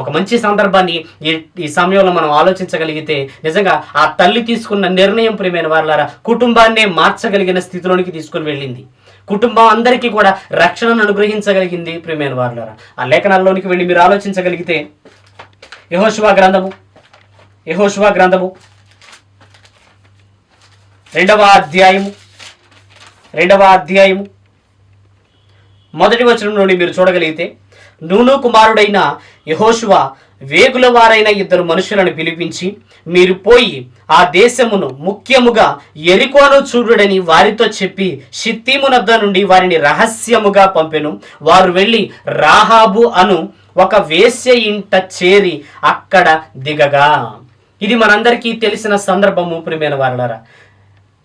ఒక మంచి సందర్భాన్ని ఈ సమయంలో మనం ఆలోచించగలిగితే నిజంగా ఆ తల్లి తీసుకున్న నిర్ణయం ప్రియమైన వారలారా కుటుంబాన్నే మార్చగలిగిన స్థితిలోనికి తీసుకుని వెళ్ళింది. కుటుంబం అందరికీ కూడా రక్షణను అనుగ్రహించగలిగింది ప్రియమైన వారలారా. ఆ లేఖనాల్లోనికి వెళ్ళి మీరు ఆలోచించగలిగితే యెహోషువ గ్రంథము 2వ అధ్యాయము 1వ వచనం నుండి మీరు చూడగలిగితే, నూను కుమారుడైన యెహోషువ వేగుల వారైన 2 మనుషులను పిలిపించి, మీరు పోయి ఆ దేశమును ముఖ్యముగా యెరికోను చూడుడని వారితో చెప్పి షిత్తీమునొద్ద నుండి వారిని రహస్యముగా పంపెను. వారు వెళ్ళి రాహాబు అను ఒక వేశ్య ఇంట చేరి అక్కడ దిగగా. ఇది మనందరికీ తెలిసిన సందర్భము ప్రియమైన వారలారా.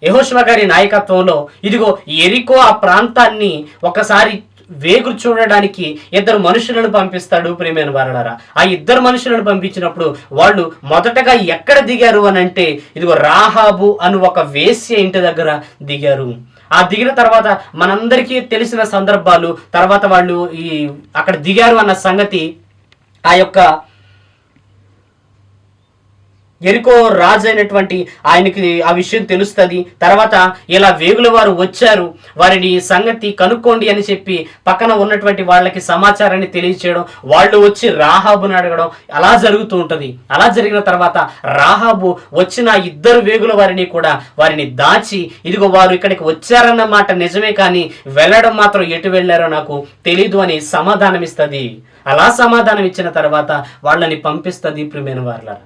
యెహోషువ గారి నాయకత్వంలో ఇదిగో యెరికో ఆ ప్రాంతాన్ని ఒకసారి వేగు చూడడానికి 2 మనుషులను పంపిస్తాడు ప్రియమైన వారలారా. ఆ 2 మనుషులను పంపించినప్పుడు వాళ్ళు మొదటగా ఎక్కడ దిగారు అని అంటే ఇదిగో రాహాబు అను ఒక వేశ్య ఇంటి దగ్గర దిగారు. ఆ దిగిన తర్వాత మనందరికీ తెలిసిన సందర్భాలు, తర్వాత వాళ్ళు అక్కడ దిగారు అన్న సంగతి ఆ యొక్క యెరికో రాజు అయినటువంటి ఆయనకి ఆ విషయం తెలుస్తుంది. తర్వాత ఇలా వేగుల వారు వచ్చారు, వారిని సంగతి కనుక్కోండి అని చెప్పి పక్కన ఉన్నటువంటి వాళ్ళకి సమాచారాన్ని తెలియచేయడం, వాళ్ళు వచ్చి రాహాబుని అడగడం, అలా జరుగుతూ ఉంటుంది. అలా జరిగిన తర్వాత రాహాబు వచ్చిన 2 వేగుల వారిని కూడా వారిని దాచి, ఇదిగో వారు ఇక్కడికి వచ్చారన్న మాట నిజమే, కానీ వెళ్ళడం మాత్రం ఎటు వెళ్ళారో నాకు తెలీదు అని సమాధానం ఇస్తుంది. అలా సమాధానం ఇచ్చిన తర్వాత వాళ్ళని పంపిస్తుంది ప్రియమైన వారలారా.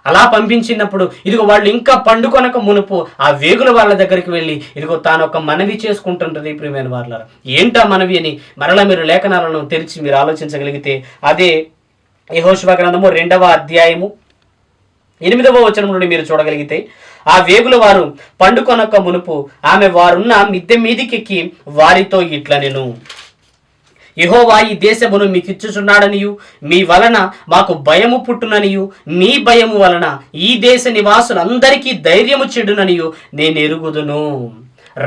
అలా పంపించినప్పుడు ఇదిగో వాళ్ళు ఇంకా పండుకొనక మునుపు ఆ వేగుల వాళ్ళ దగ్గరికి వెళ్ళి ఇదిగో తాను ఒక మనవి చేసుకుంటుంటుంది ప్రియమైన వారలారా. ఏంటా మనవి అని మరలా మీరు లేఖనాలను తెరిచి మీరు ఆలోచించగలిగితే అదే యెహోషువ గ్రంథము 2వ అధ్యాయము 8వ వచనం నుండి మీరు చూడగలిగితే, ఆ వేగుల వారు పండుకొనక మునుపు ఆమె వారున్న మిద్దె మీదికెక్కి వారితో ఇట్లనెను, యెహోవా ఈ దేశమును మీకు ఇచ్చుచున్నాడనియు మీ వలన మాకు భయము పుట్టుననియు మీ భయము వలన ఈ దేశ నివాసులందరికీ ధైర్యము చెడుననియు నేను ఎరుగుదును.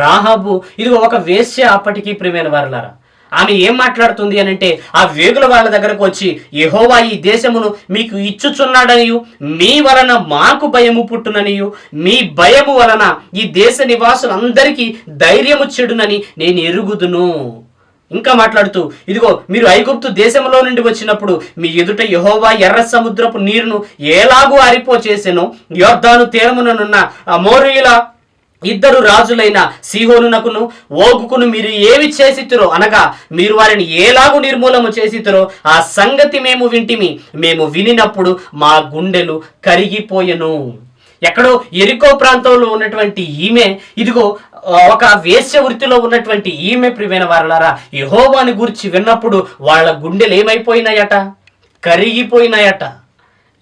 రాహాబు ఇదిగో ఒక వేశ్య అప్పటికీ ప్రియమైన వారలారా. ఆమె ఏం మాట్లాడుతుంది అని అంటే ఆ వేగుల వాళ్ళ దగ్గరకు వచ్చి యెహోవా ఈ దేశమును మీకు ఇచ్చుచున్నాడనియు మీ వలన మాకు భయము పుట్టుననియు మీ భయము వలన ఈ దేశ నివాసులందరికీ ధైర్యము చెడునని నేను ఎరుగుదును. ఇంకా మాట్లాడుతూ ఇదిగో మీరు ఐగుప్తు దేశంలో నుండి వచ్చినప్పుడు మీ ఎదుట యెహోవా ఎర్ర సముద్రపు నీరును ఎలాగూ ఆరిపోచేసెనో, యొర్దాను తీరముననున్న అమోరీయుల 2 రాజులైన సీహోనునకును ఓగుకును మీరు ఏమి చేసితురో అనగా మీరు వారిని ఎలాగూ నిర్మూలము చేసితురో ఆ సంగతి మేము వింటిమి. మేము వినినప్పుడు మా గుండెలు కరిగిపోయెను. ఎక్కడో యెరికో ప్రాంతంలో ఉన్నటువంటి ఈమె ఇదిగో ఒక వేశ్య వృత్తిలో ఉన్నటువంటి ఈమె ప్రియమైన వారలారా యెహోవాని గురించి విన్నప్పుడు వాళ్ళ గుండెలు ఏమైపోయినాయట? కరిగిపోయినాయట.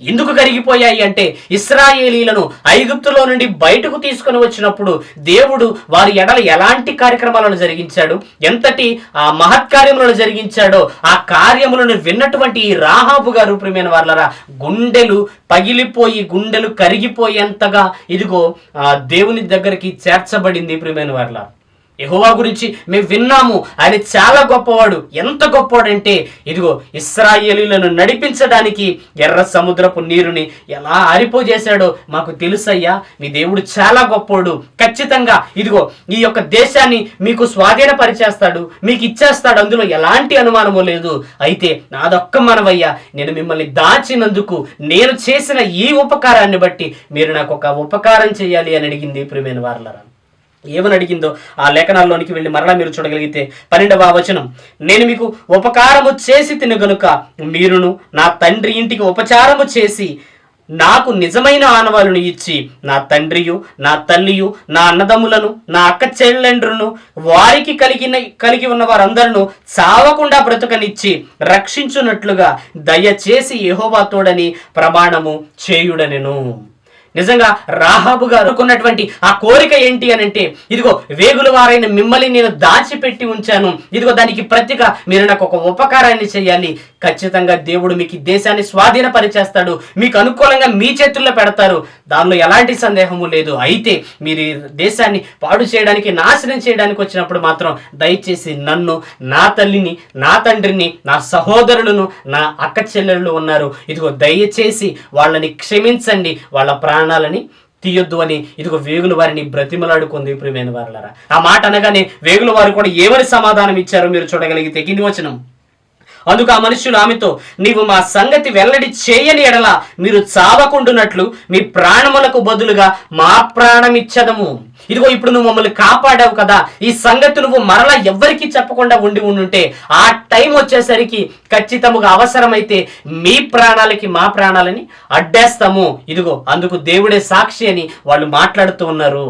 ఎందుకు కరిగిపోయాయి అంటే ఇశ్రాయేలీలను ఐగుప్తులో నుండి బయటకు తీసుకొని వచ్చినప్పుడు దేవుడు వారి ఎడల ఎలాంటి కార్యక్రమాలను జరిగించాడు, ఎంతటి ఆ మహత్కార్యములను జరిగించాడో ఆ కార్యములను విన్నటువంటి ఈ రాహాబు గారు ప్రియమైన వారలారా గుండెలు పగిలిపోయి గుండెలు కరిగిపోయేంతగా ఇదిగో దేవుని దగ్గరికి చేర్చబడింది ప్రియమైన వారలారా. యెహోవా గురించి మేము విన్నాము, ఆయన చాలా గొప్పవాడు. ఎంత గొప్పవాడంటే ఇదిగో ఇశ్రాయేలీయులను నడిపించడానికి ఎర్ర సముద్రపు నీరుని ఎలా ఆరిపోజేశాడో మాకు తెలుసయ్యా, మీ దేవుడు చాలా గొప్పవాడు. ఖచ్చితంగా ఇదిగో ఈ యొక్క దేశాన్ని మీకు స్వాధీనపరిచేస్తాడు, మీకు ఇచ్చేస్తాడు, అందులో ఎలాంటి అనుమానము లేదు. అయితే నాదొక్క మనవయ్యా, నేను మిమ్మల్ని దాచినందుకు నేను చేసిన ఈ ఉపకారాన్ని బట్టి మీరు నాకు ఒక ఉపకారం చేయాలి అని అడిగింది ప్రియమైన వారలారా. ఏమని అడిగిందో ఆ లేఖనాల్లోనికి వెళ్ళి మరలా మీరు చూడగలిగితే 12వ వచనం, నేను మీకు ఉపకారము చేసి తిను గనుక మీరును నా తండ్రి ఇంటికి ఉపచారము చేసి నాకు నిజమైన ఆనవాళ్ళను ఇచ్చి నా తండ్రియు నా తల్లియు నా అన్నదమ్ములను నా అక్క చెల్లెండ్రును వారికి కలిగి ఉన్న వారందరూ చావకుండా బ్రతుకనిచ్చి రక్షించున్నట్లుగా దయచేసి యెహోవా తోడని ప్రమాణము చేయుడనెను. నిజంగా రాహాబు గారు అనుకున్నటువంటి ఆ కోరిక ఏంటి అని అంటే, ఇదిగో వేగుల వారైన మిమ్మల్ని నేను దాచిపెట్టి ఉంచాను, ఇదిగో దానికి ప్రతిగా మీరు నాకు ఒక ఉపకారాన్ని చేయాలి, ఖచ్చితంగా దేవుడు మీకు ఈ దేశాన్ని స్వాధీనపరిచేస్తాడు, మీకు అనుకూలంగా మీ చేతుల్లో పెడతారు, దానిలో ఎలాంటి సందేహము లేదు. అయితే మీరు ఈ దేశాన్ని పాడు చేయడానికి, నాశనం చేయడానికి వచ్చినప్పుడు మాత్రం దయచేసి నన్ను, నా తల్లిని, నా తండ్రిని, నా సహోదరులను, నా అక్క చెల్లెళ్ళు ఉన్నారు, ఇదిగో దయచేసి వాళ్ళని క్షమించండి, వాళ్ళ ప్రాణాలని తీయొద్దు అని ఇదిగో వేగుల వారిని బ్రతిమలాడుకుంది ప్రియమైన వారలారా. ఆ మాట అనగానే వేగుల వారు కూడా ఏమని సమాధానం ఇచ్చారో మీరు చూడగలిగితే కింది వచనం, అందుకు ఆ మనుష్యులు ఆమెతో, నీవు మా సంగతి వెల్లడి చేయని ఎడల మీరు చావకుండునట్లు మీ ప్రాణములకు బదులుగా మా ప్రాణం ఇచ్చదము. ఇదిగో ఇప్పుడు నువ్వు మమ్మల్ని కాపాడావు కదా, ఈ సంగతి నువ్వు మరలా ఎవ్వరికీ చెప్పకుండా ఉండుంటే ఆ టైం వచ్చేసరికి ఖచ్చితంగా అవసరమైతే మీ ప్రాణాలకి మా ప్రాణాలని అడ్డేస్తాము. ఇదిగో అందుకు దేవుడే సాక్షి అని వాళ్ళు మాట్లాడుతూ ఉన్నారు.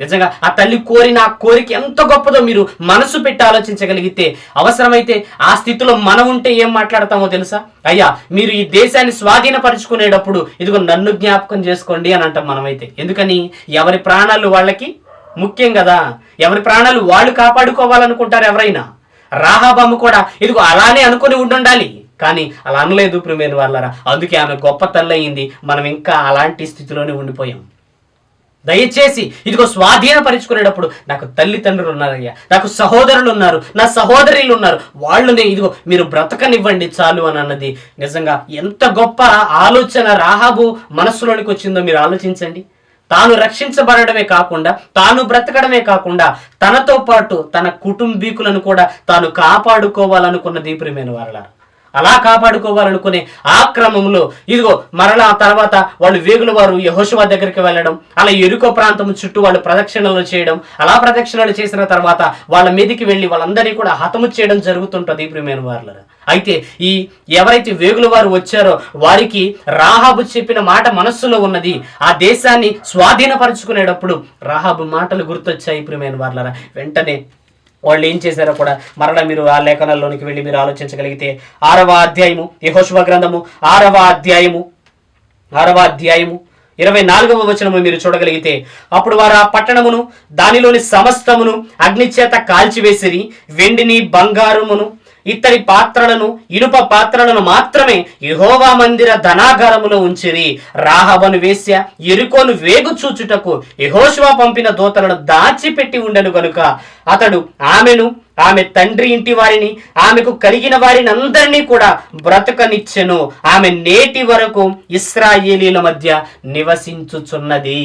నిజంగా ఆ తల్లి కోరిన ఆ కోరిక ఎంత గొప్పదో మీరు మనసు పెట్టి ఆలోచించగలిగితే, అవసరమైతే ఆ స్థితిలో మనం ఉంటే ఏం మాట్లాడతామో తెలుసా? అయ్యా మీరు ఈ దేశాన్ని స్వాధీనపరుచుకునేటప్పుడు ఇదిగో నన్ను జ్ఞాపకం చేసుకోండి అని అంటాం మనమైతే. ఎందుకని? ఎవరి ప్రాణాలు వాళ్ళకి ముఖ్యం కదా, ఎవరి ప్రాణాలు వాళ్ళు కాపాడుకోవాలనుకుంటారు ఎవరైనా. రాహాబమ్మ కూడా ఇదిగో అలానే అనుకుని ఉండాలి, కానీ అలా అనలేదు ప్రియమైన వాళ్ళారా. అందుకే ఆమె గొప్ప తల్లి అయింది. మనం ఇంకా అలాంటి స్థితిలోనే ఉండిపోయాం. దయచేసి ఇదిగో స్వాధీనపరుచుకునేటప్పుడు నాకు తల్లిదండ్రులు ఉన్నారయ్యా, నాకు సహోదరులు ఉన్నారు, నా సహోదరులు ఉన్నారు, వాళ్ళని ఇదిగో మీరు బ్రతకనివ్వండి చాలు అని అన్నది. నిజంగా ఎంత గొప్ప ఆలోచన రాహాబు మనస్సులోనికి వచ్చిందో మీరు ఆలోచించండి. తాను రక్షించబడమే కాకుండా, తాను బ్రతకడమే కాకుండా, తనతో పాటు తన కుటుంబీకులను కూడా తాను కాపాడుకోవాలనుకున్నది ప్రియమైన వారలారా. అలా కాపాడుకోవాలనుకునే ఆ క్రమంలో ఇదిగో మరలా తర్వాత వాళ్ళు వేగుల వారు యెహోషువ దగ్గరికి వెళ్ళడం, అలా యెరికో ప్రాంతం చుట్టూ వాళ్ళు ప్రదక్షిణలు చేయడం, అలా ప్రదక్షిణలు చేసిన తర్వాత వాళ్ళ మీదకి వెళ్ళి వాళ్ళందరినీ కూడా హతము చేయడం జరుగుతుంటది ప్రియమైన వారలారా. అయితే ఈ ఎవరైతే వేగుల వారు వచ్చారో వారికి రాహాబు చెప్పిన మాట మనస్సులో ఉన్నది. ఆ దేశాన్ని స్వాధీనపరుచుకునేటప్పుడు రాహాబు మాటలు గుర్తొచ్చాయి ప్రియమైన వారలారా. వెంటనే వాళ్ళు ఏం చేశారో కూడా మరలా మీరు ఆ లేఖనాల్లోనికి వెళ్ళి మీరు ఆలోచించగలిగితే 6వ అధ్యాయము యెహోషువ గ్రంథము 6వ అధ్యాయము 24వ వచనము మీరు చూడగలిగితే, అప్పుడు వారు ఆ పట్టణమును దానిలోని సమస్తమును అగ్ని చేత కాల్చివేసిరి, వెండిని బంగారమును ఇత్తడి పాత్రలను ఇనుప పాత్రలను మాత్రమే యెహోవా మందిర ధనాగారములో ఉంచిరి. రాహాబను వేశ్య యెరికోను వేగు చూచుటకు యెహోషువ పంపిన దూతలను దాచిపెట్టి ఉండెను గనుక అతడు ఆమెను, ఆమె తండ్రి ఇంటి వారిని, ఆమెకు కలిగిన వారిని అందరినీ కూడా బ్రతకనిచ్చెను. ఆమె నేటి వరకు ఇశ్రాయేలీల మధ్య నివసించుచున్నది.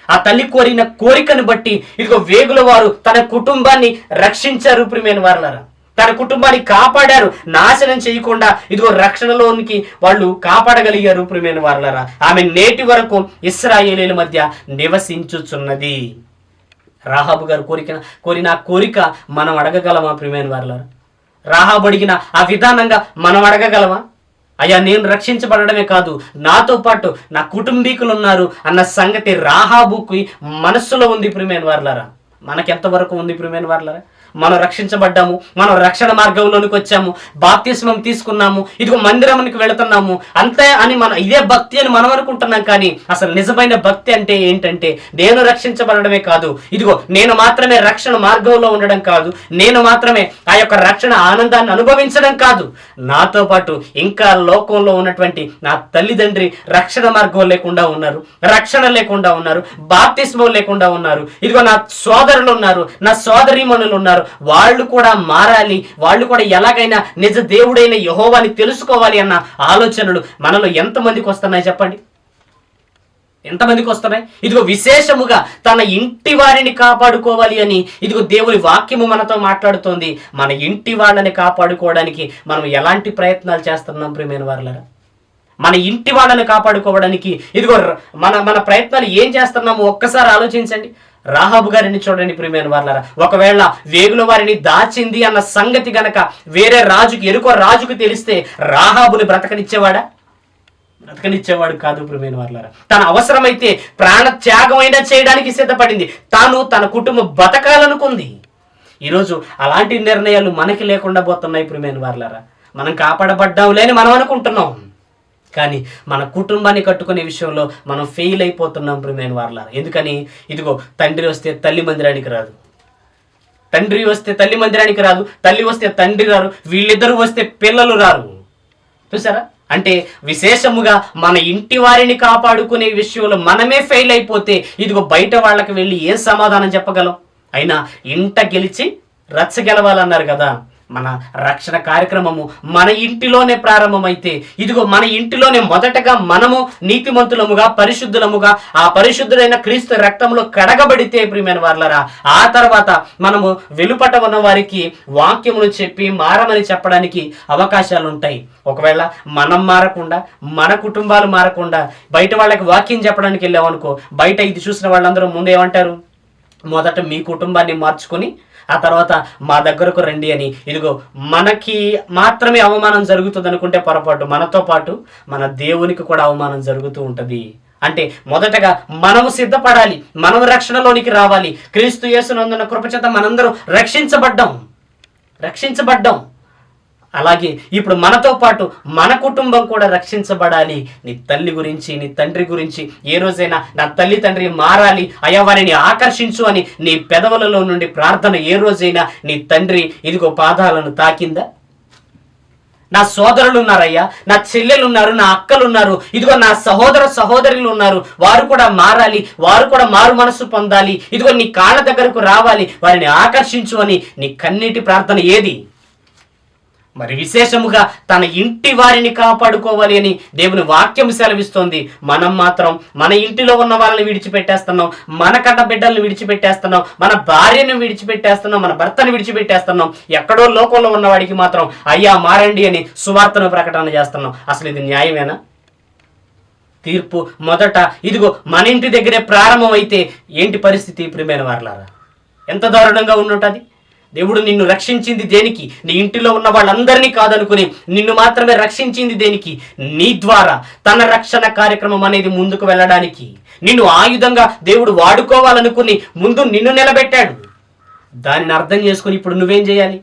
ఆ తల్లి కోరిన కోరికను బట్టి ఇదిగో వేగుల వారు తన కుటుంబాన్ని రక్షించారు ప్రియమైన వారలారా. తన కుటుంబాన్ని కాపాడారు, నాశనం చేయకుండా ఇదిగో రక్షణలోనికి వాళ్ళు కాపాడగలిగారు ప్రియమైన వారలారా. ఆమె నేటి వరకు ఇశ్రాయేలీల మధ్య నివసించుచున్నది. రాహాబు గారు కోరిన కోరిక మనం అడగగలమా ప్రియమైన వారలారా? రాహాబు అడిగిన ఆ విధానంగా మనం అడగగలమా? అయ్యా నేను రక్షించబడమే కాదు, నాతో పాటు నా కుటుంబీకులు ఉన్నారు అన్న సంగతి రాహాబుకి మనస్సులో ఉంది ప్రియమైన వారలారా. మనకెంతవరకు ఉంది ప్రియమైన వారలారా? మనం రక్షించబడ్డాము, మనం రక్షణ మార్గంలోనికి వచ్చాము, బాప్తిస్మం తీసుకున్నాము, ఇదిగో మందిరానికి వెళుతున్నాము అంతే అని మనం ఇదే భక్తి అని మనం అనుకుంటున్నాం. కానీ అసలు నిజమైన భక్తి అంటే ఏంటంటే నేను రక్షించబడమే కాదు, ఇదిగో నేను మాత్రమే రక్షణ మార్గంలో ఉండడం కాదు, నేను మాత్రమే ఆ యొక్క రక్షణ ఆనందాన్ని అనుభవించడం కాదు, నాతో పాటు ఇంకా లోకంలో ఉన్నటువంటి నా తల్లిదండ్రి రక్షణ మార్గం లేకుండా ఉన్నారు, రక్షణ లేకుండా ఉన్నారు, బాప్తిస్మం లేకుండా ఉన్నారు, ఇదిగో నా సోదరులు ఉన్నారు, నా సోదరీమణులు ఉన్నారు, వాళ్ళు కూడా మారాలి, వాళ్ళు కూడా ఎలాగైనా నిజ దేవుడైన యెహోవాని తెలుసుకోవాలి అన్న ఆలోచనలు మనలో ఎంతమందికి వస్తున్నాయి చెప్పండి? ఎంతమందికి వస్తున్నాయి? ఇదిగో విశేషముగా తన ఇంటి వారిని కాపాడుకోవాలి అని ఇదిగో దేవుని వాక్యము మనతో మాట్లాడుతోంది. మన ఇంటి వాళ్ళని కాపాడుకోవడానికి మనం ఎలాంటి ప్రయత్నాలు చేస్తున్నాం ప్రియమైన వారలారా? మన ఇంటి వాళ్ళని కాపాడుకోవడానికి ఇదిగో మన ప్రయత్నాలు ఏం చేస్తున్నాము ఒక్కసారి ఆలోచించండి. రాహాబు గారిని చూడండి ప్రియమైన వారలారా. ఒకవేళ వేగుల వారిని దాచింది అన్న సంగతి గనక వేరే రాజుకి, యెరికో రాజుకు తెలిస్తే రాహాబుని బ్రతకనిచ్చేవాడా? బ్రతకనిచ్చేవాడు కాదు ప్రియమైన వారలారా. తన అవసరమైతే ప్రాణ త్యాగమైనా చేయడానికి సిద్ధపడింది. తాను తన కుటుంబం బతకాలనుకుంది. ఈరోజు అలాంటి నిర్ణయాలు మనకి లేకుండా పోతున్నాయి ప్రియమైన వారలారా. మనం కాపాడబడ్డాంలే అని మనం అనుకుంటున్నాం, కానీ మన కుటుంబాన్ని కట్టుకునే విషయంలో మనం ఫెయిల్ అయిపోతున్నాం ప్రియమైన వారలారా. ఎందుకని? ఇదిగో తండ్రి వస్తే తల్లి మందిరానికి రాదు, తండ్రి వస్తే తల్లి మందిరానికి రాదు, తల్లి వస్తే తండ్రి రారు, వీళ్ళిద్దరూ వస్తే పిల్లలు రారు. చూసారా? అంటే విశేషముగా మన ఇంటి వారిని కాపాడుకునే విషయంలో మనమే ఫెయిల్ అయిపోతే ఇదిగో బయట వాళ్ళకి వెళ్ళి ఏం సమాధానం చెప్పగలం? అయినా ఇంట గెలిచి రచ్చ గెలవాలన్నారు కదా. మన రక్షణ కార్యక్రమము మన ఇంటిలోనే ప్రారంభమైతే ఇదిగో మన ఇంటిలోనే మొదటగా మనము నీతిమంతులముగా పరిశుద్ధులముగా ఆ పరిశుద్ధుడైన క్రీస్తు రక్తంలో కడగబడితే ప్రియమైన వారలారా, ఆ తర్వాత మనము వెలుపట ఉన్న వారికి వాక్యమును చెప్పి మారమని చెప్పడానికి అవకాశాలు ఉంటాయి. ఒకవేళ మనం మారకుండా, మన కుటుంబాలు మారకుండా బయట వాళ్ళకి వాక్యం చెప్పడానికి వెళ్ళామనుకో, బయట ఇది చూసిన వాళ్ళందరూ ముందు ఏమంటారు? మొదట మీ కుటుంబాన్ని మార్చుకొని ఆ తర్వాత మా దగ్గరకు రండి అని. ఇదిగో మనకి మాత్రమే అవమానం జరుగుతుంది అనుకుంటే పొరపాటు, మనతో పాటు మన దేవునికి కూడా అవమానం జరుగుతూ ఉంటుంది. అంటే మొదటగా మనము సిద్ధపడాలి, మనము రక్షణలోనికి రావాలి. క్రీస్తు యేసునందున కృపచేత మనందరం రక్షించబడ్డాం. అలాగే ఇప్పుడు మనతో పాటు మన కుటుంబం కూడా రక్షించబడాలి. నీ తల్లి గురించి, నీ తండ్రి గురించి ఏ రోజైనా నా తల్లి తండ్రి మారాలి అయ్యా, వారిని ఆకర్షించు అని నీ పెదవులలో నుండి ప్రార్థన ఏ రోజైనా నీ తండ్రి ఇదిగో పాదాలను తాకిందా? నా సోదరులు ఉన్నారయ్యా, నా చెల్లెలు ఉన్నారు, నా అక్కలు ఉన్నారు, ఇదిగో నా సహోదరులు ఉన్నారు, వారు కూడా మారాలి, వారు కూడా మారు మనసు పొందాలి, ఇదిగో నీ కాళ్ళ దగ్గరకు రావాలి, వారిని ఆకర్షించు అని నీ కన్నీటి ప్రార్థన ఏది? మరి విశేషముగా తన ఇంటి వారిని కాపాడుకోవాలి అని దేవుని వాక్యం సెలవిస్తోంది. మనం మాత్రం మన ఇంటిలో ఉన్న వాళ్ళని విడిచిపెట్టేస్తున్నాం, మన కన్న బిడ్డలను విడిచిపెట్టేస్తున్నాం, మన భార్యను విడిచిపెట్టేస్తున్నాం, మన భర్తను విడిచిపెట్టేస్తున్నాం. ఎక్కడో లోకంలో ఉన్నవాడికి మాత్రం అయ్యా మారండి అని సువార్తను ప్రకటన చేస్తున్నాం. అసలు ఇది న్యాయమేనా? తీర్పు మొదట ఇదిగో మన ఇంటి దగ్గరే ప్రారంభం అయితే ఏంటి పరిస్థితి ప్రియమైన వారలారా? ఎంత దారుణంగా ఉండుంటుంది. దేవుడు నిన్ను రక్షించింది దేనికి? నీ ఇంటిలో ఉన్న వాళ్ళందరినీ కాదనుకుని నిన్ను మాత్రమే రక్షించింది దేనికి? నీ ద్వారా తన రక్షణ కార్యక్రమం అనేది ముందుకు వెళ్ళడానికి. నిన్ను ఆయుధంగా దేవుడు వాడుకోవాలనుకుని ముందు నిన్ను నిలబెట్టాడు. దానిని అర్థం చేసుకుని ఇప్పుడు నువ్వేం చేయాలి?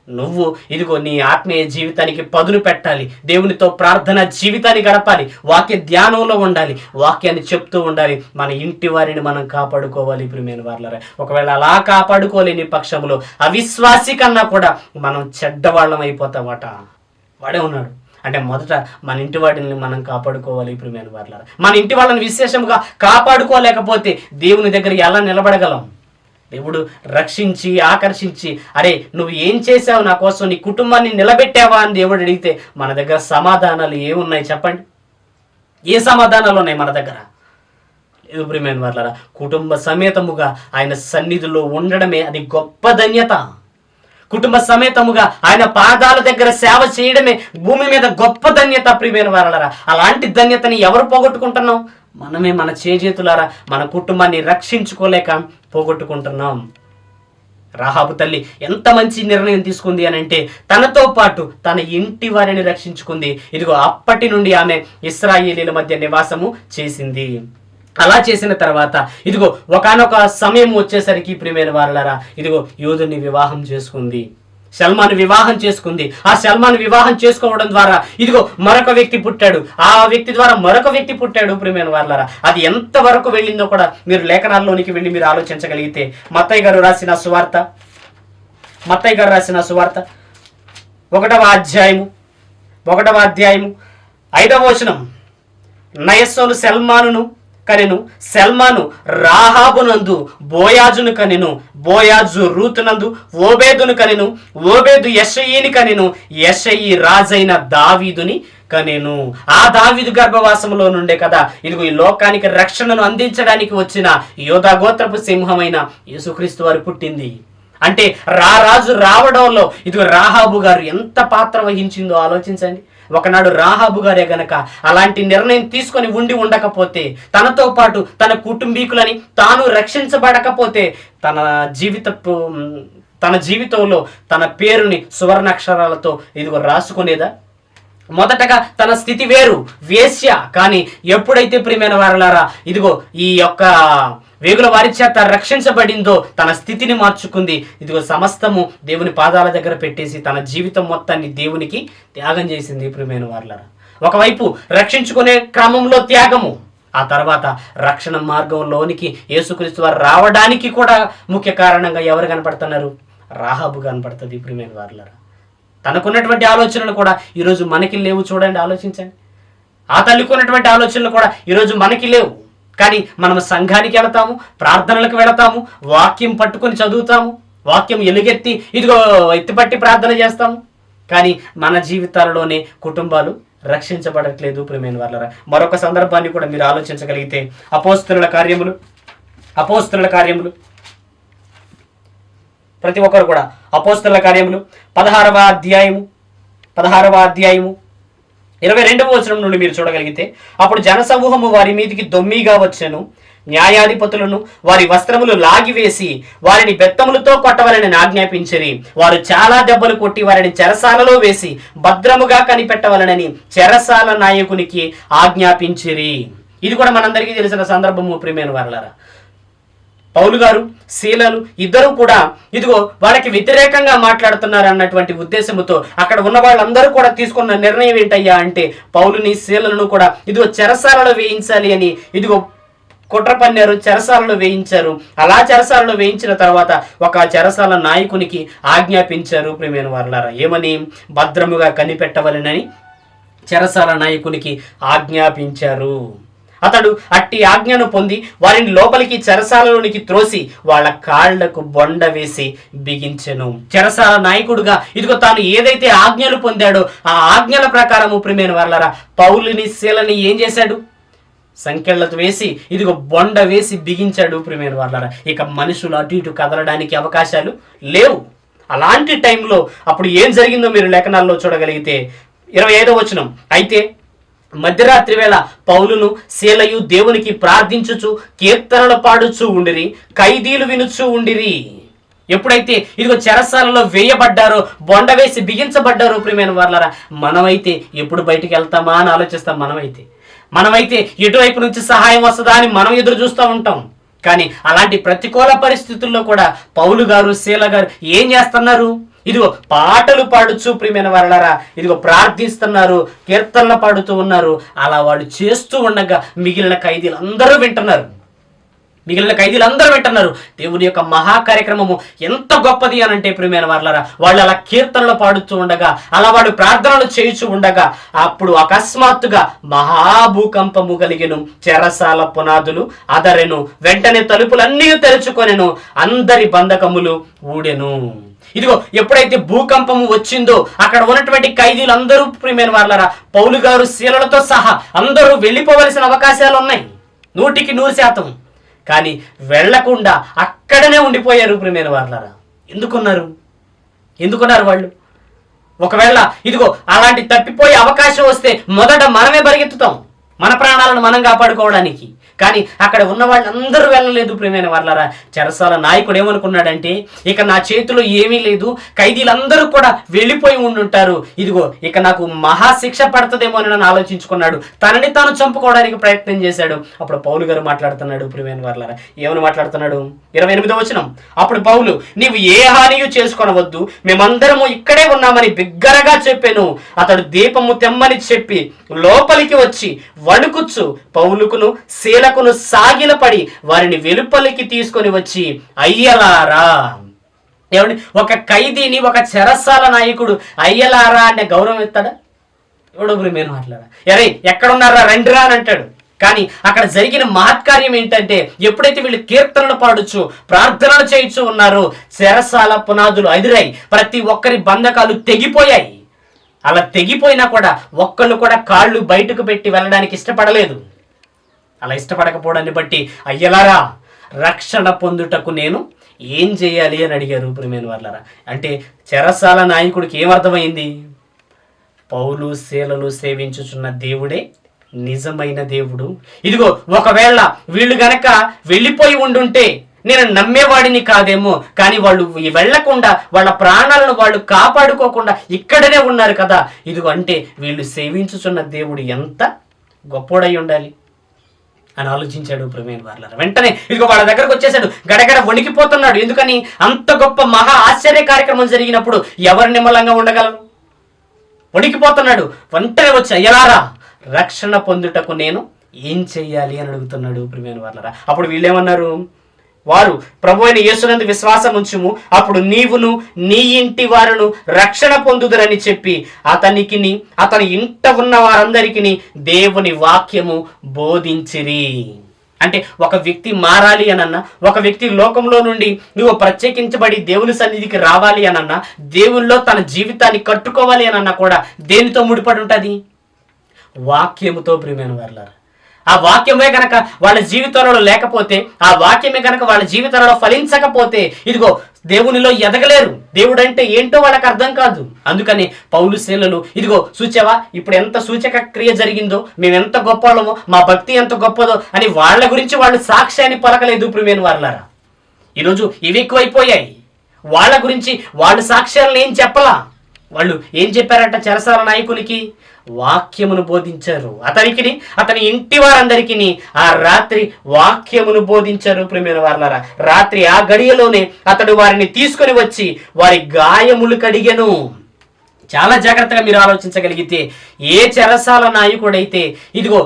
నువ్వు ఇదిగో నీ ఆత్మీయ జీవితానికి పదును పెట్టాలి, దేవునితో ప్రార్థన జీవితాన్ని గడపాలి, వాక్య ధ్యానంలో ఉండాలి, వాక్యాన్ని చెప్తూ ఉండాలి. మన ఇంటి వారిని మనం కాపాడుకోవాలి ప్రియమైన వారలారా. ఒకవేళ అలా కాపాడుకోలేని పక్షంలో అవిశ్వాసి కన్నా కూడా మనం చెడ్డవాళ్ళం అయిపోతామట. వాడే ఉన్నాడు అంటే మొదట మన ఇంటి వాటిని మనం కాపాడుకోవాలి ప్రియమైన వారలారా. మన ఇంటి వాళ్ళని విశేషంగా కాపాడుకోలేకపోతే దేవుని దగ్గర ఎలా నిలబడగలం? దేవుడు రక్షించి ఆకర్షించి అరే నువ్వు ఏం చేసావు నా కోసం, నీ కుటుంబాన్ని నిలబెట్టావా అని దేవుడు అడిగితే మన దగ్గర సమాధానాలు ఏమున్నాయి చెప్పండి? ఏ సమాధానాలు ఉన్నాయి మన దగ్గర? లేదు ప్రియమైన వారలారా. కుటుంబ సమేతముగా ఆయన సన్నిధిలో ఉండడమే అది గొప్ప ధన్యత. కుటుంబ సమేతముగా ఆయన పాదాల దగ్గర సేవ చేయడమే భూమి మీద గొప్ప ధన్యత ప్రియమైన వారలారా. అలాంటి ధన్యతని ఎవరు పోగొట్టుకుంటున్నాం? మనమే మన చేజేతులారా మన కుటుంబాన్ని రక్షించుకోలేక పోగొట్టుకుంటున్నాం. రాహాబు తల్లి ఎంత మంచి నిర్ణయం తీసుకుంది అని అంటే తనతో పాటు తన ఇంటి వారిని రక్షించుకుంది. ఇదిగో అప్పటి నుండి ఆమె ఇశ్రాయేలీల మధ్య నివాసము చేసింది. అలా చేసిన తర్వాత ఇదిగో ఒకానొక సమయం వచ్చేసరికి ప్రియమైన వారలారా ఇదిగో యోధుని వివాహం చేసుకుంది, సల్మాన్ వివాహం చేసుకుంది. ఆ సల్మాన్ వివాహం చేసుకోవడం ద్వారా ఇదిగో మరొక వ్యక్తి పుట్టాడు, ఆ వ్యక్తి ద్వారా మరొక వ్యక్తి పుట్టాడు ప్రియమైన వారలారా. అది ఎంత వరకు వెళ్ళిందో కూడా మీరు లేఖనాల్లోనికి వెళ్ళి మీరు ఆలోచించగలిగితే మత్తయి గారు రాసిన సువార్త 1వ అధ్యాయము 5వ వచనం. నయస్సోను సల్మానును కనెను, సల్మాను రాహాబునందు బోయాజును కనెను, బోయాజు రూతునందు ఓబేదును కనెను, ఓబేదు యెషయిని కనెను, యెషయి రాజైన దావీదుని కనెను. ఆ దావీదు గర్భవాసములో నుండే కదా ఇదిగో ఈ లోకానికి రక్షణను అందించడానికి వచ్చిన యోధా గోత్రపు సింహమైన యేసుక్రీస్తు వారు పుట్టింది. అంటే రాజు రావడంలో ఇదిగో రాహాబు గారు ఎంత పాత్ర వహించిందో ఆలోచించండి. ఒకనాడు రాహాబు గారే గనక అలాంటి నిర్ణయం తీసుకొని ఉండకపోతే, తనతో పాటు తన కుటుంబీకులని తాను రక్షించబడకపోతే తన జీవితంలో తన పేరుని సువర్ణాక్షరాలతో ఇదిగో రాసుకునేదా? మొదటగా తన స్థితి వేరు, వేశ్య. కానీ ఎప్పుడైతే ప్రియమైన వారలారా ఇదిగో ఈ యొక్క వేగుల వారి చేత రక్షించబడిందో తన స్థితిని మార్చుకుంది. ఇదిగో సమస్తము దేవుని పాదాల దగ్గర పెట్టేసి తన జీవితం మొత్తాన్ని దేవునికి త్యాగం చేసింది ప్రియమైన వారలారా. ఒకవైపు రక్షించుకునే క్రమంలో త్యాగము, ఆ తర్వాత రక్షణ మార్గంలోనికి యేసుక్రీస్తు వారు రావడానికి కూడా ముఖ్య కారణంగా ఎవరు కనపడుతున్నారు? రాహాబు కనపడుతుంది. ప్రియమైన వారులారా, తనకున్నటువంటి ఆలోచనలు కూడా ఈరోజు మనకి లేవు. చూడండి, ఆలోచించండి. ఆ తల్లికున్నటువంటి ఆలోచనలు కూడా ఈరోజు మనకి లేవు. కానీ మనం సంఘానికి వెళతాము, ప్రార్థనలకు వెళతాము, వాక్యం పట్టుకొని చదువుతాము, వాక్యం ఎలుగెత్తి ఇదిగో ఎత్తిపట్టి ప్రార్థన చేస్తాము. కానీ మన జీవితాలలోనే కుటుంబాలు రక్షించబడట్లేదు. ప్రియమైన వారులారా, మరొక సందర్భాన్ని కూడా మీరు ఆలోచించగలిగితే అపోస్తలుల కార్యములు ప్రతి ఒక్కరు కూడా అపోస్తలుల కార్యములు 16వ అధ్యాయము 22వ వచనం నుండి మీరు చూడగలిగితే, అప్పుడు జనసమూహము వారి మీదికి దొమ్మిగా వచ్చెను, న్యాయాధిపతులను వారి వస్త్రములు లాగివేసి వారిని బెత్తములతో కొట్టవలని ఆజ్ఞాపించిరి. వారు చాలా దెబ్బలు కొట్టి వారిని చెరసాలలో వేసి భద్రముగా కనిపెట్టవలనని చెరసాల నాయకునికి ఆజ్ఞాపించిరి. ఇది కూడా మనందరికీ తెలిసిన సందర్భము. ప్రియమైన వారలారా, పౌలు గారు, శీలలు ఇద్దరు కూడా ఇదిగో వాళ్ళకి వ్యతిరేకంగా మాట్లాడుతున్నారు అన్నటువంటి ఉద్దేశంతో అక్కడ ఉన్న వాళ్ళందరూ కూడా తీసుకున్న నిర్ణయం ఏంటయ్యా అంటే, పౌలుని శీలను కూడా ఇదిగో చెరసాలలో వేయించాలి అని ఇదిగో కుట్ర పన్నారు, చెరసాలలో వేయించారు. అలా చెరసాలలో వేయించిన తర్వాత ఒక చెరసాల నాయకునికి ఆజ్ఞాపించారు. ప్రియమైన వారలారా, ఏమని? భద్రముగా కనిపెట్టవలెనని చెరసాల నాయకునికి ఆజ్ఞాపించారు. అతడు అట్టి ఆజ్ఞను పొంది వారిని లోపలికి చెరసాలలోనికి త్రోసి వాళ్ళ కాళ్లకు బొండ వేసి బిగించెను. చెరసాల నాయకుడుగా ఇదిగో తాను ఏదైతే ఆజ్ఞలు పొందాడో ఆ ఆజ్ఞల ప్రకారము ప్రియమైన వారలారా పౌలుని శీలని ఏం చేశాడు? సంకెళ్లతో వేసి ఇదిగో బొండ వేసి బిగించాడు. ప్రియమైన వారలారా, ఇక మనుషులు అటు ఇటు కదలడానికి అవకాశాలు లేవు. అలాంటి టైంలో అప్పుడు ఏం జరిగిందో మీరు లేఖనాల్లో చూడగలిగితే 25వ వచనం, అయితే మధ్యరాత్రి వేళ పౌలును శీలయు దేవునికి ప్రార్థించుచు కీర్తనలు పాడుచూ ఉండిరి, ఖైదీలు వినుచూ ఉండిరి. ఎప్పుడైతే ఇదిగో చెరసాలలో వేయబడ్డారో, బొండ వేసి బిగించబడ్డారో ప్రియమైన వారలారా, మనమైతే ఎప్పుడు బయటికి వెళ్తామా అని ఆలోచిస్తాం. మనమైతే ఎటువైపు నుంచి సహాయం వస్తుందా అని మనం ఎదురు చూస్తూ ఉంటాం. కానీ అలాంటి ప్రతికూల పరిస్థితుల్లో కూడా పౌలు గారు, శీల గారు ఏం చేస్తున్నారు? ఇదిగో పాటలు పాడుచు ప్రియమైన వారలారా ఇదిగో ప్రార్థిస్తున్నారు, కీర్తనలు పాడుతూ ఉన్నారు. అలా వాళ్ళు చేస్తూ ఉండగా మిగిలిన ఖైదీలందరూ వింటున్నారు. దేవుని యొక్క మహా కార్యక్రమము ఎంత గొప్పది అనంటే ప్రియమైన వారలారా, వాళ్ళు అలా కీర్తనలు పాడుతూ ఉండగా, అలా వాళ్ళు ప్రార్థనలు చేయుచూ ఉండగా అప్పుడు అకస్మాత్తుగా మహాభూకంపము కలిగెను. చెరసాల పునాదులు అదరెను, వెంటనే తలుపులన్నీ తెరుచుకొనెను, అందరి బంధకములు ఊడెను. ఇదిగో ఎప్పుడైతే భూకంపము వచ్చిందో అక్కడ ఉన్నటువంటి ఖైదీలు అందరూ ప్రియమైన వారలారా పౌలు గారు శీలలతో సహా అందరూ వెళ్ళిపోవలసిన అవకాశాలు ఉన్నాయి 100%. కానీ వెళ్లకుండా అక్కడనే ఉండిపోయారు. ప్రియమైన వారలారా, ఎందుకున్నారు వాళ్ళు? ఒకవేళ ఇదిగో అలాంటి తప్పిపోయే అవకాశం వస్తే మొదట మనమే పరిగెత్తుతాం మన ప్రాణాలను మనం కాపాడుకోవడానికి. కానీ అక్కడ ఉన్న వాళ్ళందరూ వెళ్ళలేదు. ప్రియమైన వారలారా, చెరసాల నాయకుడు ఏమనుకున్నాడంటే, ఇక నా చేతిలో ఏమీ లేదు, ఖైదీలందరూ కూడా వెళ్ళిపోయి ఉండుంటారు, ఇదిగో ఇక నాకు మహాశిక్ష పడుతుందేమో అని నన్ను ఆలోచించుకున్నాడు. తనని తాను చంపుకోవడానికి ప్రయత్నం చేశాడు. అప్పుడు పౌలు గారు మాట్లాడుతున్నాడు. ప్రియమైన వారలారా, ఏమని మాట్లాడుతున్నాడు? 28వ వచనం, అప్పుడు పౌలు, నీవు ఏ హానియు చేసుకొనవద్దు, మేమందరము ఇక్కడే ఉన్నామని బిగ్గరగా చెప్పాను. అతడు దీపము తెమ్మని చెప్పి లోపలికి వచ్చి వణుకుచ్చు పౌలుకును శీలకును సాగిలపడి వారిని వెలుపలికి తీసుకొని వచ్చి, అయ్యలారా, ఏమండి, ఒక ఖైదీని ఒక చెరసాల నాయకుడు అయ్యలారా అనే గౌరవం ఇస్తాడా? ఎవడో ప్రియమైన మాట్లాడా, ఎరే ఎక్కడున్నారా రండిరా అని అంటాడు. కానీ అక్కడ జరిగిన మహత్కార్యం ఏంటంటే, ఎప్పుడైతే వీళ్ళు కీర్తనలు పాడుచు ప్రార్థనలు చేయొచ్చు ఉన్నారో చెరసాల పునాదులు అదిరాయి, ప్రతి ఒక్కరి బంధకాలు తెగిపోయాయి. అలా తెగిపోయినా కూడా ఒక్కళ్ళు కూడా కాళ్ళు బయటకు పెట్టి వెళ్ళడానికి ఇష్టపడలేదు. అలా ఇష్టపడకపోవడాన్ని బట్టి, అయ్యలారా, రక్షణ పొందుటకు నేను ఏం చేయాలి అని అడిగారు. ప్రియమైన వారలారా, అంటే చెరసాల నాయకుడికి ఏమర్థమైంది? పౌలు శీలలు సేవించుచున్న దేవుడే నిజమైన దేవుడు. ఇదిగో ఒకవేళ వీళ్ళు గనక వెళ్ళిపోయి ఉండుంటే నేను నమ్మేవాడిని కాదేమో, కానీ వాళ్ళు వెళ్లకుండా వాళ్ళ ప్రాణాలను వాళ్ళు కాపాడుకోకుండా ఇక్కడనే ఉన్నారు కదా. ఇదిగో అంటే వీళ్ళు సేవించుచున్న దేవుడు ఎంత గొప్పోడై ఉండాలి అని ఆలోచించాడు. ప్రియమైన వారలారా, వెంటనే ఇదిగో వాళ్ళ దగ్గరకు వచ్చేసాడు. గడగడ వణికిపోతున్నాడు. ఎందుకని? అంత గొప్ప మహా ఆశ్చర్య కార్యక్రమం జరిగినప్పుడు ఎవరు నిమ్మలంగా ఉండగలరు? వణికిపోతున్నాడు. వెంటనే వచ్చి అయ్యలారా రక్షణ పొందుటకు నేను ఏం చెయ్యాలి అని అడుగుతున్నాడు ప్రియమైన వాళ్ళరా. అప్పుడు వీళ్ళేమన్నారు, వారు ప్రభు అయిన యేసునందు విశ్వాసం ఉంచుము, అప్పుడు నీవును నీ ఇంటి వారును రక్షణ పొందుదురని చెప్పి అతని ఇంట ఉన్న వారందరికీ దేవుని వాక్యము బోధించిరి. అంటే ఒక వ్యక్తి మారాలి అనన్నా, ఒక వ్యక్తి లోకంలో నుండి నువ్వు ప్రత్యేకించబడి దేవుని సన్నిధికి రావాలి అనన్నా, దేవుల్లో తన జీవితాన్ని కట్టుకోవాలి అనన్నా కూడా దేనితో ముడిపడి ఉంటుంది? వాక్యముతో ప్రియమైన వాళ్ళారా. ఆ వాక్యమే గనక వాళ్ళ జీవితంలో లేకపోతే, ఆ వాక్యమే గనక వాళ్ళ జీవితంలో ఫలించకపోతే ఇదిగో దేవునిలో ఎదగలేరు. దేవుడు అంటే ఏంటో వాళ్ళకి అర్థం కాదు. అందుకని పౌలు శీలలు ఇదిగో చూచావా ఇప్పుడు ఎంత సూచక క్రియ జరిగిందో, మేము ఎంత గొప్పలమో, మా భక్తి ఎంత గొప్పదో అని వాళ్ళ గురించి వాళ్ళు సాక్ష్యాన్ని పలకలేదు ప్రియమైన వాళ్ళారా. ఈరోజు ఇవి ఎక్కువైపోయాయి. వాళ్ళ గురించి వాళ్ళు సాక్ష్యాలను ఏం చెప్పలా. వాళ్ళు ఏం చెప్పారట? చెరసాల నాయకునికి వాక్యమును బోధించారు. అతని ఇంటి వారందరికీ ఆ రాత్రి వాక్యమును బోధించారు ప్రియమైన వారలారా. రాత్రి ఆ గడియలోనే అతడు వారిని తీసుకొని వచ్చి వారి గాయములు కడిగెను. చాలా జాగ్రత్తగా మీరు ఆలోచించగలిగితే, ఏ చెరసాల నాయకుడైతే ఇదిగో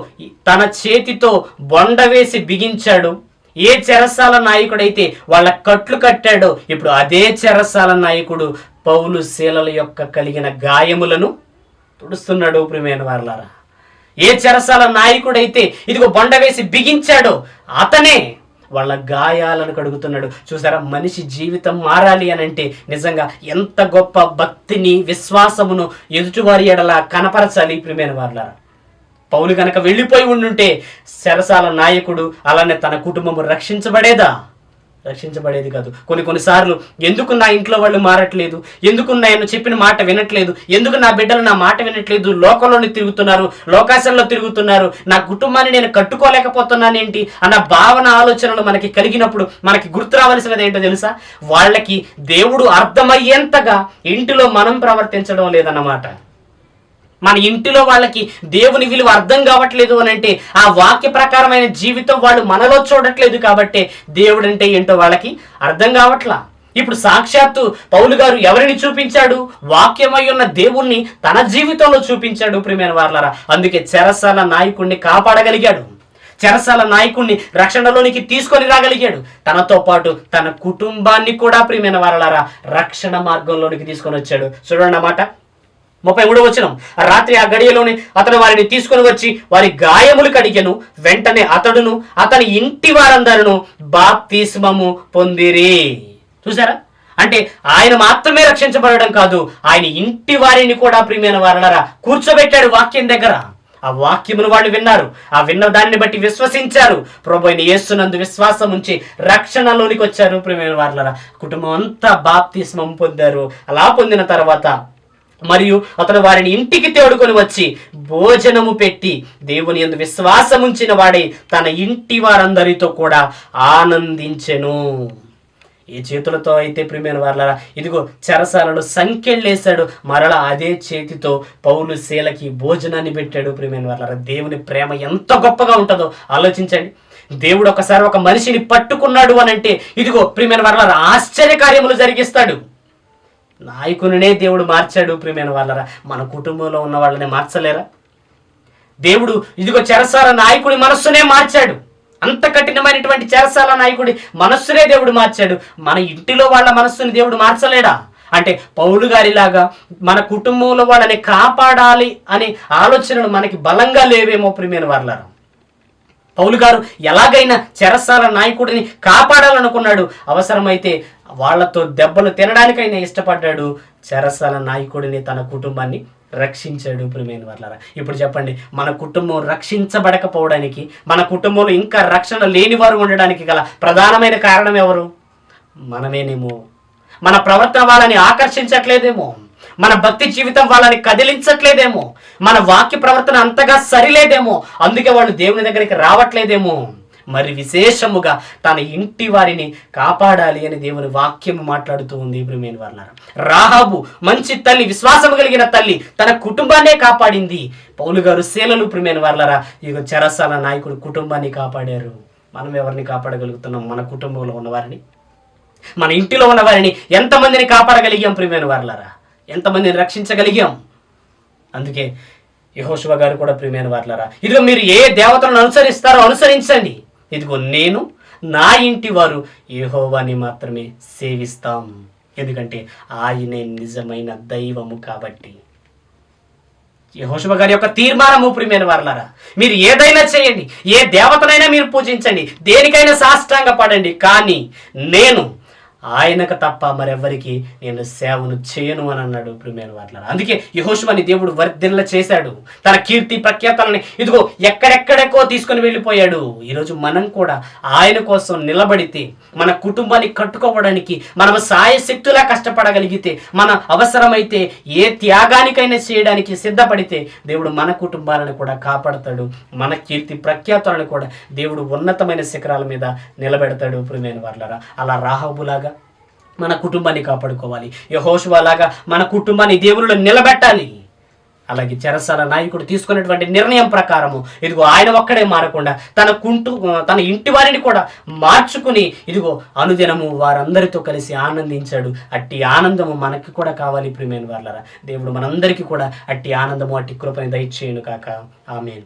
తన చేతితో బొండ వేసి బిగించాడు, ఏ చెరసాల నాయకుడైతే వాళ్ళ కట్లు కట్టాడో, ఇప్పుడు అదే చెరసాల నాయకుడు పౌలు శీలల యొక్క కలిగిన గాయములను తుడుస్తున్నాడు ప్రియమైన వారలారా. ఏ చెరసాల నాయకుడైతే ఇదిగో బొండ వేసి బిగించాడో అతనే వాళ్ళ గాయాలను కడుగుతున్నాడు. చూసారా, మనిషి జీవితం మారాలి అని అంటే నిజంగా ఎంత గొప్ప భక్తిని, విశ్వాసమును ఎదుటివారి ఎడల కనపరచాలి ప్రియమైన వారలారా. పౌలు గనక వెళ్ళిపోయి ఉండుంటే చెరసాల నాయకుడు అలానే తన కుటుంబము రక్షించబడేది కాదు. కొన్నిసార్లు ఎందుకు నా ఇంట్లో వాళ్ళు మారట్లేదు, ఎందుకు నేను చెప్పిన మాట వినట్లేదు, ఎందుకు నా బిడ్డలు నా మాట వినట్లేదు, లోకంలోని తిరుగుతున్నారు, లోకాశంలో తిరుగుతున్నారు, నా కుటుంబాన్ని నేను కట్టుకోలేకపోతున్నానేంటి అన్న భావన, ఆలోచనలు మనకి కలిగినప్పుడు మనకి గుర్తు రావాల్సినది ఏంటో తెలుసా? వాళ్ళకి దేవుడు అర్థమయ్యేంతగా ఇంటిలో మనం ప్రవర్తించడం లేదన్నమాట. మన ఇంటిలో వాళ్ళకి దేవుని విలువ అర్థం కావట్లేదు అని అంటే ఆ వాక్య ప్రకారమైన జీవితం వాళ్ళు మనలో చూడట్లేదు కాబట్టి దేవుడు అంటే ఏంటో వాళ్ళకి అర్థం కావట్లా. ఇప్పుడు సాక్షాత్తు పౌలు గారు ఎవరిని చూపించాడు? వాక్యమై ఉన్న దేవుణ్ణి తన జీవితంలో చూపించాడు ప్రియమైన వారలారా. అందుకే చెరసాల నాయకుడిని కాపాడగలిగాడు, చెరసాల నాయకుడిని రక్షణలోనికి తీసుకొని రాగలిగాడు. తనతో పాటు తన కుటుంబాన్ని కూడా ప్రియమైన వారలారా రక్షణ మార్గంలోనికి తీసుకొని వచ్చాడు. చూడండి అన్నమాట 33వ వచనం. రాత్రి ఆ గడియలోనే అతడు వారిని తీసుకుని వచ్చి వారి గాయములు కడిగెను. వెంటనే అతడును అతని ఇంటి వారందరూ బాప్తిస్మము పొందిరి. చూసారా, అంటే ఆయన మాత్రమే రక్షించబడడం కాదు, ఆయన ఇంటి వారిని కూడా ప్రియమైన వారలారా కూర్చోబెట్టాడు వాక్యం దగ్గర. ఆ వాక్యమును వాళ్ళు విన్నారు, ఆ విన్న దాన్ని బట్టి విశ్వసించారు, ప్రభువైన యేసునందు విశ్వాసం ఉంచి రక్షణలోనికి వచ్చారు ప్రియమైన వారలారా. కుటుంబం అంతా బాప్తిస్మం పొందారు. అలా పొందిన తర్వాత మరియు అతను వారిని ఇంటికి తోడుకొని వచ్చి భోజనము పెట్టి దేవుని యందు విశ్వాసం ఉంచిన వాడే తన ఇంటి వారందరితో కూడా ఆనందించెను. ఏ చేతులతో అయితే ప్రియమైన వారలారా ఇదిగో చెరసాలలో సంకెళ్ళేశాడు, మరలా అదే చేతితో పౌలు శీలకి భోజనాన్ని పెట్టాడు ప్రియమైన వారలారా. దేవుని ప్రేమ ఎంత గొప్పగా ఉంటుందో ఆలోచించండి. దేవుడు ఒకసారి ఒక మనిషిని పట్టుకున్నాడు అని అంటే ఇదిగో ప్రియమైన వారలారా ఆశ్చర్యకార్యములు జరిగిస్తాడు. నాయకునినే దేవుడు మార్చాడు ప్రియమైన వాళ్ళరా. మన కుటుంబంలో ఉన్న వాళ్ళని మార్చలేరా? దేవుడు ఇదిగో చెరసాల నాయకుడి మనస్సునే మార్చాడు. అంత కఠినమైనటువంటి చెరసాల నాయకుడి మనస్సునే దేవుడు మార్చాడు. మన ఇంటిలో వాళ్ళ మనస్సుని దేవుడు మార్చలేడా? అంటే పౌలు గారిలాగా మన కుటుంబంలో వాళ్ళని కాపాడాలి అనే ఆలోచనలు మనకి బలంగా లేవేమో ప్రియమైన వాళ్ళరా. పౌలు గారు ఎలాగైనా చెరసాల నాయకుడిని కాపాడాలనుకున్నాడు. అవసరమైతే వాళ్లతో దెబ్బలు తినడానికైనా ఇష్టపడ్డాడు. చెరసాల నాయకుడిని, తన కుటుంబాన్ని రక్షించాడు ప్రియమైన వారలారా. ఇప్పుడు చెప్పండి, మన కుటుంబం రక్షించబడకపోవడానికి, మన కుటుంబంలో ఇంకా రక్షణ లేని వారు ఉండడానికి గల ప్రధానమైన కారణం ఎవరు? మనమేనేమో. మన ప్రవర్తన వాళ్ళని ఆకర్షించట్లేదేమో, మన భక్తి జీవితం వాళ్ళని కదిలించట్లేదేమో, మన వాక్య ప్రవర్తన అంతగా సరిలేదేమో, అందుకే వాళ్ళు దేవుని దగ్గరికి రావట్లేదేమో. మరి విశేషముగా తన ఇంటి వారిని కాపాడాలి అని దేవుని వాక్యము మాట్లాడుతూ ఉంది ప్రియమైన వారలారా. రాహాబు మంచి తల్లి, విశ్వాసము కలిగిన తల్లి, తన కుటుంబాన్నే కాపాడింది. పౌలు గారు శీలలు ప్రియమైన వారలారా ఇక చెరసాల నాయకుడు కుటుంబాన్ని కాపాడారు. మనం ఎవరిని కాపాడగలుగుతున్నాం? మన కుటుంబంలో ఉన్నవారిని, మన ఇంటిలో ఉన్న వారిని ఎంతమందిని కాపాడగలిగాం ప్రియమైన వారలారా? ఎంతమందిని రక్షించగలిగాం? అందుకే యెహోషువ గారు కూడా ప్రియమైన వారలారా, ఇదిగో మీరు ఏ దేవతలను అనుసరిస్తారో అనుసరించండి, ఇదిగో నేను నా ఇంటి వారు యెహోవాని మాత్రమే సేవిస్తాం, ఎందుకంటే ఆయనే నిజమైన దైవము కాబట్టి. యెహోషువ గారి యొక్క తీర్మానము ప్రియమైన వారలారా, మీరు ఏదైనా చేయండి, ఏ దేవతనైనా మీరు పూజించండి, దేనికైనా సాష్టాంగ పడండి, కానీ నేను ఆయనకు తప్ప మరెవ్వరికి నేను సేవను చేయను అని అన్నాడు ప్రియమైన వారలారా. అందుకే యెహోషువని దేవుడు వర్ధిల్ల చేశాడు, తన కీర్తి ప్రఖ్యాతలని ఇదిగో ఎక్కడెక్కడెక్కో తీసుకొని వెళ్ళిపోయాడు. ఈరోజు మనం కూడా ఆయన కోసం నిలబడితే, మన కుటుంబాన్ని కట్టుకోవడానికి మనం సాయశక్తులా కష్టపడగలిగితే, మన అవసరమైతే ఏ త్యాగానికైనా చేయడానికి సిద్ధపడితే దేవుడు మన కుటుంబాలను కూడా కాపాడతాడు, మన కీర్తి ప్రఖ్యాతులను కూడా దేవుడు ఉన్నతమైన శిఖరాల మీద నిలబెడతాడు ప్రియమైన వారలారా. అలా రాహాబులాగా మన కుటుంబాన్ని కాపాడుకోవాలి, యెహోషువ లాగా మన కుటుంబాన్ని దేవునిలో నిలబెట్టాలి. అలాగే చెరసాల నాయకుడు తీసుకున్నటువంటి నిర్ణయం ప్రకారము ఇదిగో ఆయన ఒక్కడే మారకుండా తన ఇంటి వారిని కూడా మార్చుకుని ఇదిగో అనుదినము వారందరితో కలిసి ఆనందించాడు. అట్టి ఆనందము మనకి కూడా కావాలి ప్రియమైన వారలారా. దేవుడు మనందరికీ కూడా అట్టి ఆనందము, అట్టి కృపని దయచేయును కాక. ఆమేన్.